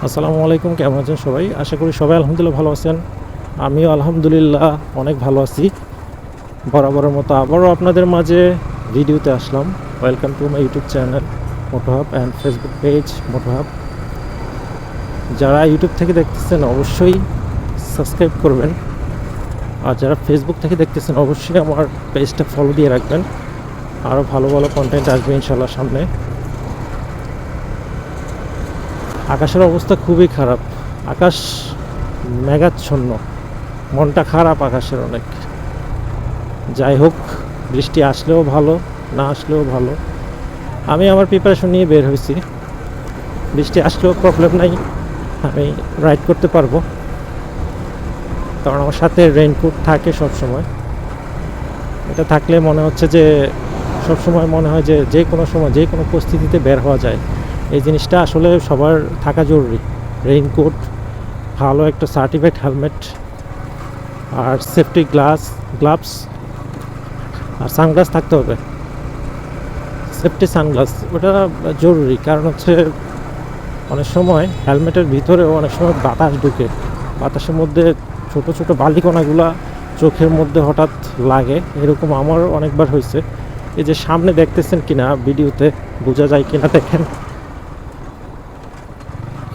আসসালামু আলাইকুম, কেমন আছেন সবাই? আশা করি সবাই আলহামদুলিল্লাহ ভালো আছেন। আমিও আলহামদুলিল্লাহ অনেক ভালো আছি। বরাবরের মতো আবারও আপনাদের মাঝে ভিডিওতে আসলাম। Welcome to my YouTube channel Motohub and Facebook page Motohub. যারা ইউটিউব থেকে দেখতেছেন অবশ্যই সাবস্ক্রাইব করবেন, আর যারা ফেসবুক থেকে দেখতেছেন অবশ্যই আমার পেজটা ফলো দিয়ে রাখবেন। আরও ভালো ভালো কন্টেন্ট আসবে ইনশাল্লাহ সামনে। আকাশের অবস্থা খুবই খারাপ, আকাশ মেঘাচ্ছন্ন, মনটা খারাপ আকাশের অনেক। যাই হোক, বৃষ্টি আসলেও ভালো, না আসলেও ভালো। আমি আমার প্রিপারেশন নিয়ে বের হয়েছি। বৃষ্টি আসলেও প্রবলেম নাই, আমি রাইড করতে পারবো, কারণ আমার সাথে রেইনকোট থাকে সব সময়। এটা থাকলে মনে হচ্ছে যে সব সময় মনে হয় যে যে কোনো সময় যে কোনো পরিস্থিতিতে বের হওয়া যায়। এই জিনিসটা আসলে সবার থাকা জরুরি। রেইনকোট, ভালো একটা সার্টিফাইড হেলমেট, আর সেফটি গ্লাভস আর সানগ্লাস থাকতে হবে। সেফটি সানগ্লাস ওটা জরুরি, কারণ হচ্ছে অনেক সময় হেলমেটের ভিতরেও অনেক সময় বাতাস ঢুকে, বাতাসের মধ্যে ছোট ছোট বালিকণাগুলা চোখের মধ্যে হঠাৎ লাগে। এরকম আমার অনেকবার হয়েছে। এই যে সামনে দেখতেছেন কিনা ভিডিওতে বোঝা যায় কিনা দেখেন,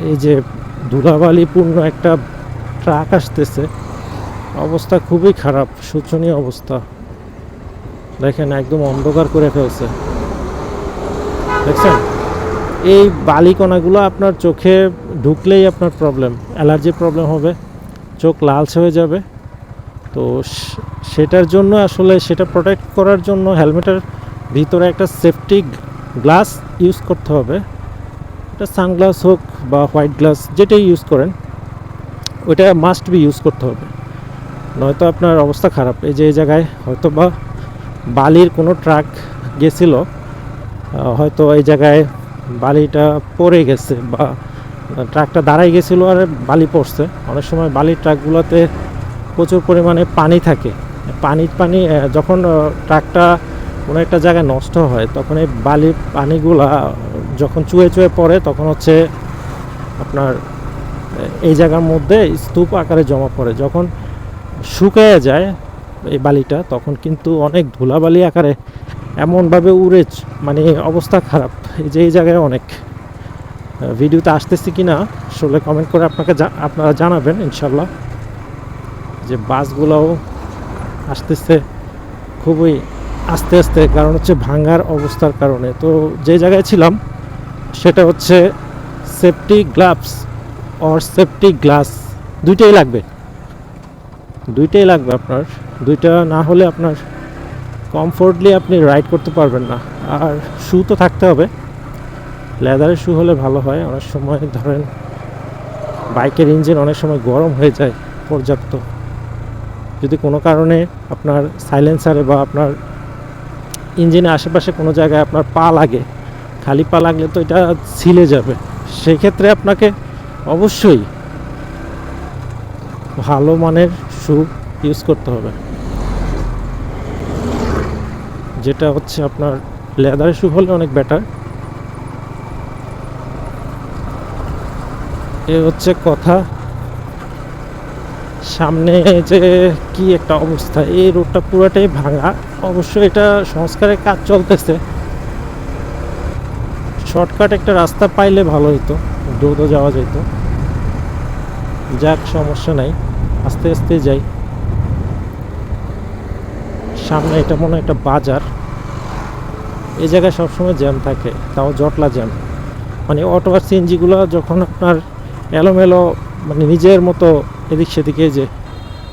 এই যে ধুলাবালিপূর্ণ একটা ট্রাক আসতেছে। অবস্থা খুবই খারাপ, শোচনীয় অবস্থা। দেখেন একদম অন্ধকার করে ফেলছে, দেখছেন? এই বালিকণাগুলো আপনার চোখে ঢুকলেই আপনার প্রবলেম, অ্যালার্জি প্রবলেম হবে, চোখ লালচে হয়ে যাবে। তো সেটার জন্য আসলে সেটা প্রোটেক্ট করার জন্য হেলমেটের ভিতরে একটা সেফটি গ্লাস ইউজ করতে হবে। এটা সানগ্লাস হোক বা হোয়াইট গ্লাস, যেটাই ইউজ করেন ওইটা মাস্ট বি ইউজ করতে হবে, নয়তো আপনার অবস্থা খারাপ। এই যে এই জায়গায় হয়তো বা বালির কোনো ট্রাক গেছিল, হয়তো এই জায়গায় বালিটা পড়ে গেছে বা ট্রাকটা দাঁড়াই গেছিলো আর বালি পড়ছে। অনেক সময় বালির ট্রাকগুলোতে প্রচুর পরিমাণে পানি থাকে। পানি যখন ট্রাকটা কোনো একটা জায়গায় নষ্ট হয়, তখন এই বালির পানিগুলা যখন চুয়ে চুয়ে পড়ে, তখন হচ্ছে আপনার এই জায়গার মধ্যে স্তূপ আকারে জমা পড়ে। যখন শুকিয়ে যায় এই বালিটা, তখন কিন্তু অনেক ধুলাবালি আকারে এমনভাবে উড়ে, মানে অবস্থা খারাপ। এই যে এই জায়গায় অনেক, ভিডিওতে আসতেছি কি না আসলে কমেন্ট করে আপনারা জানাবেন ইনশাল্লাহ। যে বাসগুলোও আসতেছে খুবই আস্তে আস্তে, কারণ হচ্ছে ভাঙার অবস্থার কারণে। তো যে জায়গায় ছিলাম সেটা হচ্ছে সেফটি গ্লাভস আর সেফটি গ্লাস দুইটাই লাগবে, আপনার দুইটা না হলে আপনার কমফোর্টলি আপনি রাইড করতে পারবেন না। আর শু তো থাকতে হবে, লেদারের শু হলে ভালো হয়। অনেক সময় ধরেন বাইকের ইঞ্জিন অনেক সময় গরম হয়ে যায় পর্যাপ্ত, যদি কোনো কারণে আপনার সাইলেন্সারে বা আপনার ইঞ্জিনের আশেপাশে কোনো জায়গায় আপনার পা লাগে, খালি পা লাগলে তো এটা ছিলে যাবে। সেই ক্ষেত্রে আপনাকে অবশ্যই ভালো মানের শু ইউজ করতে হবে, যেটা হচ্ছে আপনার লেদারের শু হলে অনেক বেটার। এ হচ্ছে কথা। সামনে যে কি একটা অবস্থা, এই রোডটা পুরোটাই ভাঙা। অবশ্যই এটা সংস্কারের কাজ চলতেছে, শর্টকাট একটা রাস্তা পাইলে ভালো হতো, দ্রুত যাওয়া যেত। যাক, সমস্যা নাই, আস্তে আস্তে যাই। সামনে এটা মনে হয় একটা বাজার। এই জায়গায় সবসময় জ্যাম থাকে, তাও জটলা জ্যাম। মানে অটো আর সিএনজিগুলো যখন আপনার এলোমেলো, মানে নিজের মতো এদিক সেদিকে, যে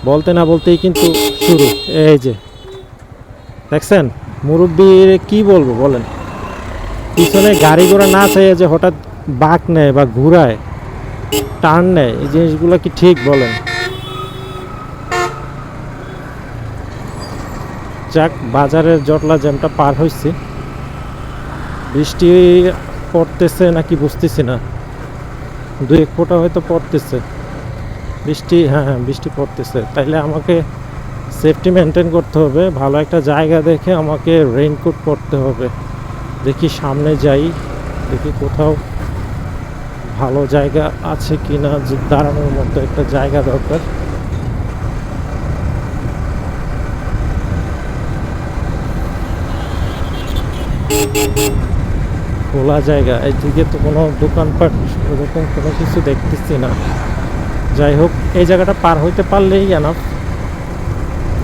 বলতে না বলতেই কিন্তু শুরু। এই যে দেখছেন, মুরব্বীর কি বলবো বলেন, পিছনে গাড়ি ঘোড়া না চাইয়ে যে হঠাৎ বাঁক নেয় বা ঘুরায়, টার্ন নেয়, এই জিনিসগুলো কি ঠিক বলেন? যাক, বাজারের জটলা জ্যামটা পার হয়েছি। বৃষ্টি পড়তেছে নাকি বুঝতেছি না, দুই এক ফোঁটা হয়তো পড়তেছে বৃষ্টি। হ্যাঁ, বৃষ্টি পড়তেছে, তাইলে আমাকে সেফটি মেনটেন করতে হবে। ভালো একটা জায়গা দেখে আমাকে রেইনকোট পরতে হবে। দেখি সামনে যাই, দেখি কোথাও ভালো জায়গা আছে কিনা, যে দাঁড়ানোর মতো একটা জায়গা দরকার। খোলা জায়গা, এইদিকে তো কোনো দোকানপাট ওরকম কোনো কিছু দেখতেছি না। যাই হোক, এই জায়গাটা পার হইতে পারলেই এনাফ।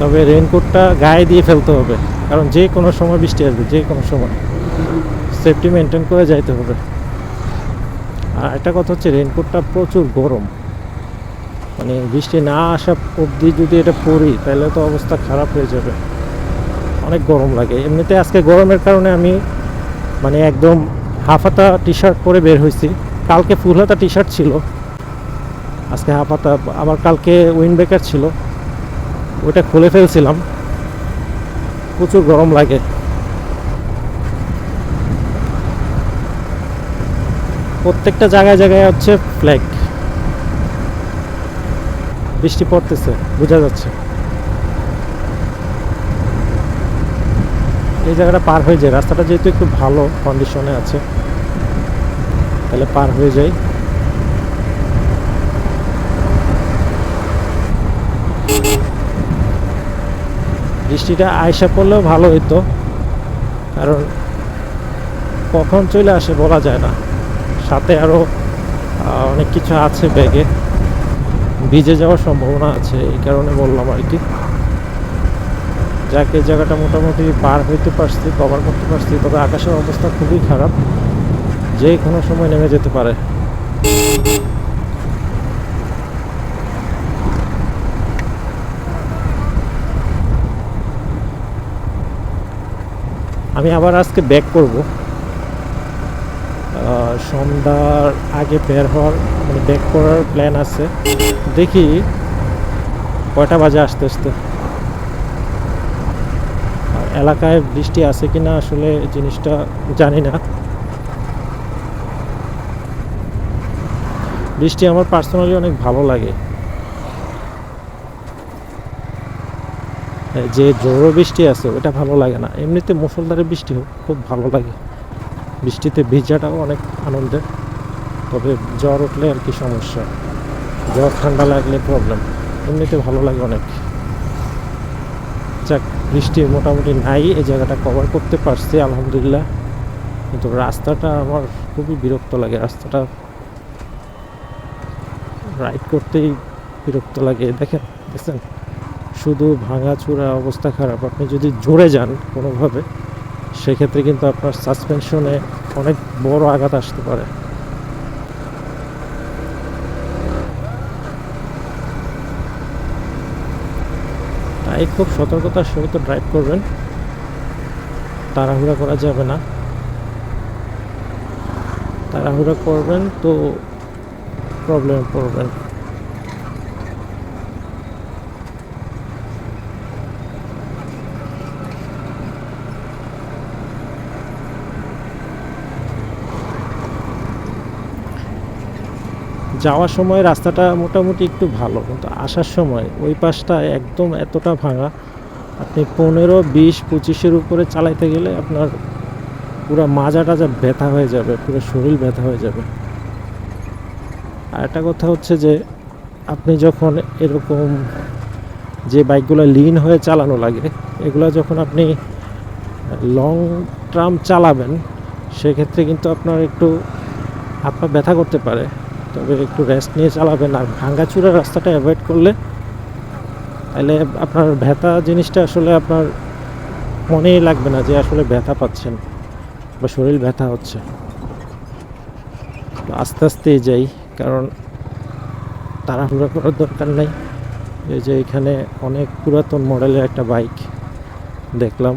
তবে রেইনকোটটা গায়ে দিয়ে ফেলতে হবে, কারণ যে কোনো সময় বৃষ্টি আসবে, যে কোনো সময় সেফটি মেনটেন করে যাইতে হবে। আর একটা কথা হচ্ছে, রেইনকোটটা প্রচুর গরম, মানে বৃষ্টি না আসা অবধি যদি এটা পরি তাহলে তো অবস্থা খারাপ হয়ে যাবে, অনেক গরম লাগে। এমনিতে আজকে গরমের কারণে আমি মানে একদম হাফ হাতা টি শার্ট পরে বের হয়েছি। কালকে ফুল হাতা টি শার্ট ছিল, আজকে হাফ হাতা। আবার কালকে উইন্ডব্রেকার ছিল, ওটা খুলে ফেলছিলাম। প্রচুর গরম লাগে। প্রত্যেকটা জায়গায় জায়গায় হচ্ছে ফ্ল্যাগ, বৃষ্টি পড়তেছে বোঝা যাচ্ছে। এই জায়গাটা পার হয়ে যায়, রাস্তাটা যেহেতু একটু ভালো কন্ডিশনে আছে, তাহলে পার হয়ে যায়। বৃষ্টিটা আয়সা পড়লেও ভালো হইতো, কারণ কখন চলে আসে বলা যায় না। সাথে আরও অনেক কিছু আছে ব্যাগে, ভিজে যাওয়ার সম্ভাবনা আছে, এই কারণে বললাম আর কি। যাকে জায়গাটা মোটামুটি পার হইতে পারছি, কভার করতে পারছি। তবে আকাশের অবস্থা খুবই খারাপ, যে কোনো সময় নেমে যেতে পারে। আমি আবার আজকে ব্যাক করব, সন্ধ্যার আগে বের হওয়ার মানে ব্যাক করার প্ল্যান আছে। দেখি কয়টা বাজে আসতে আসতে। এলাকায় বৃষ্টি আছে কিনা আসলে জিনিসটা জানি না। বৃষ্টি আমার পার্সোনালি অনেক ভালো লাগে, যে জোরো বৃষ্টি আছে ওটা ভালো লাগে না। এমনিতে মুষলধারে বৃষ্টি হোক খুব ভালো লাগে, বৃষ্টিতে ভিজাটাও অনেক আনন্দের। তবে জ্বর উঠলে আর কি সমস্যা, জ্বর ঠান্ডা লাগলে প্রবলেম। এমনিতে ভালো লাগে অনেক। যাক, বৃষ্টি মোটামুটি নাই, এই জায়গাটা কভার করতে পারছি আলহামদুলিল্লাহ। কিন্তু রাস্তাটা আমার খুবই বিরক্ত লাগে, রাস্তাটা রাইড করতেই বিরক্ত লাগে। দেখছেন শুধু ভাঙাচুরা অবস্থা খারাপ। আপনি যদি জোরে যান কোনোভাবে, সেক্ষেত্রে কিন্তু আপনার সাসপেনশনে অনেক বড় আঘাত আসতে পারে। তাই খুব সতর্কতার সহিত ড্রাইভ করবেন, তাড়াহুড়া করা যাবে না। তাড়াহুড়া করবেন তো প্রবলেমে পড়বেন। যাওয়ার সময় রাস্তাটা মোটামুটি একটু ভালো, কিন্তু আসার সময় ওই পাশটা একদম এতটা ভাঙা, আপনি 15-20-25-এর উপরে চালাইতে গেলে আপনার পুরো মাজা টাজা ব্যথা হয়ে যাবে, পুরো শরীর ব্যথা হয়ে যাবে। আর একটা কথা হচ্ছে যে আপনি যখন এরকম যে বাইকগুলো লিন হয়ে চালানো লাগে, এগুলো যখন আপনি লং টার্ম চালাবেন, সেক্ষেত্রে কিন্তু আপনার একটু হাত পা ব্যথা করতে পারে। তবে একটু রেস্ট নিয়ে চালাবেন, আর ভাঙ্গাচুরা রাস্তাটা অ্যাভয়েড করলে তাহলে আপনার ব্যথা জিনিসটা আসলে আপনার মনেই লাগবে না যে আসলে ব্যথা পাচ্ছেন বা শরীর ব্যথা হচ্ছে। তো আস্তে আস্তেই যাই, কারণ তাড়াহুড়া করার দরকার নাই। এই যে এখানে অনেক পুরাতন মডেলের একটা বাইক দেখলাম,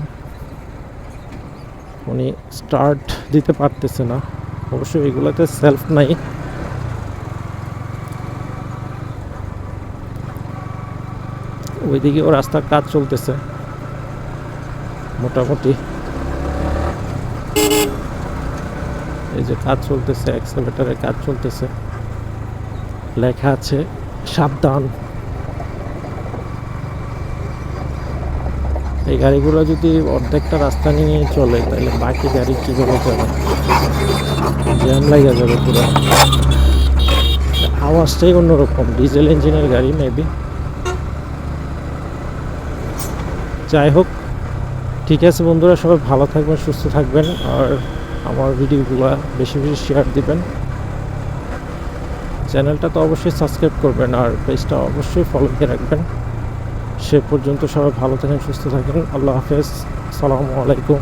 উনি স্টার্ট দিতে পারতেছে না। অবশ্যই এগুলোতে সেলফ নাই। ওইদিকেও রাস্তার কাজ চলতেছে মোটামুটি, এই যে কাজ চলতেছে, এক্সকাভেটরের কাজ চলতেছে, লেখা আছে সাবধান। এই গাড়িগুলো যদি অর্ধেকটা রাস্তা নিয়ে চলে, তাহলে বাকি গাড়ি কীভাবে যাবে, জ্যাম লাগা যাবে পুরো। আওয়াজটাই অন্যরকম, ডিজেল ইঞ্জিনের গাড়ি মেবি। যাই হোক, ঠিক আছে বন্ধুরা, সবাই ভালো থাকবেন, সুস্থ থাকবেন, আর আমার ভিডিওগুলো বেশি বেশি শেয়ার দিবেন। চ্যানেলটা তো অবশ্যই সাবস্ক্রাইব করবেন, আর পেজটা অবশ্যই ফলো দিয়ে রাখবেন। সে পর্যন্ত সবাই ভালো থাকেন, সুস্থ থাকেন। আল্লাহ হাফেজ, আসসালামু আলাইকুম।